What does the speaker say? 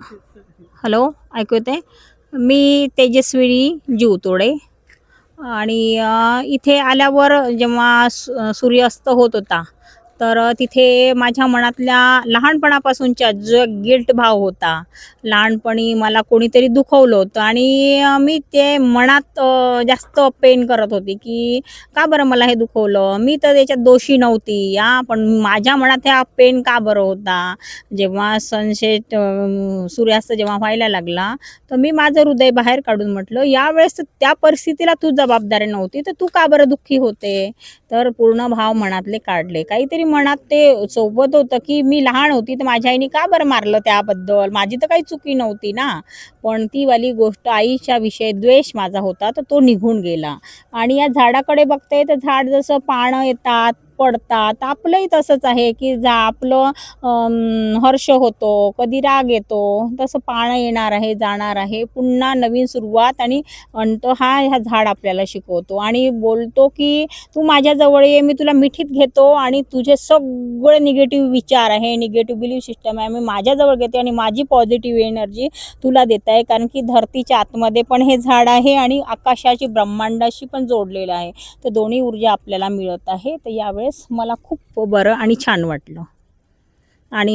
Hello, ऐकू येते? मी तेजस्विनी जीवतोडे आणि इथे आल्यावर जेव्हा सूर्यास्त होत होता, तर तिथे माझ्या मनातल्या लहानपणापासूनच्या जो गिल्ट भाव होता, लहानपणी मला कोणीतरी दुखवलं होतं आणि मी ते मनात जास्त पेन करत होती, की का बरं मला हे दुखवलं? मी तर त्याच्यात दोषी नव्हती हां, पण माझ्या मनात हा पेन का बरं होता? जेव्हा सनसेट सूर्यास्त जेव्हा व्हायला लागला, तर मी माझं हृदय बाहेर काढून म्हटलं, "यावेळेस तर त्या परिस्थितीला तू जबाबदार नव्हती, तर तू का बरं दुःखी होते?" तर पूर्ण भाव मनातले काढले. काहीतरी मनात ते सोबत होतं, की मी लहान होती, तर माझ्या आईने का बरं मारलं त्याबद्दल? माझी तर काही चुकी नव्हती ना. पण ती वाली गोष्ट आईच्या विषयी द्वेष माझा होता, तर तो निघून गेला. आणि या झाडाकडे बघते, तर झाड जसं पानं येतात, पडतात. आपलंही तसंच आहे, की आपलं हर्ष होतो, कधी राग येतो, तसं पानं येणार आहे, जाणार आहे. पुन्हा नवीन सुरुवात आणि अंत ह्या झाड आपल्याला शिकवतो आणि बोलतो, की "तू माझ्याजवळ ये, मी तुला मिठीत घेतो आणि तुझे सगळे निगेटिव्ह विचार आहे, निगेटिव्ह बिलीफ सिस्टम आहे, मी माझ्याजवळ घेते आणि माझी पॉझिटिव्ह एनर्जी तुला देत आहे." कारण की धरतीच्या आतमध्ये पण हे झाड आहे आणि आकाशाची ब्रह्मांडाशी पण जोडलेलं आहे. तर दोन्ही ऊर्जा आपल्याला मिळत आहे. तर यावेळेस मला खूप बरं आणि छान वाटलं.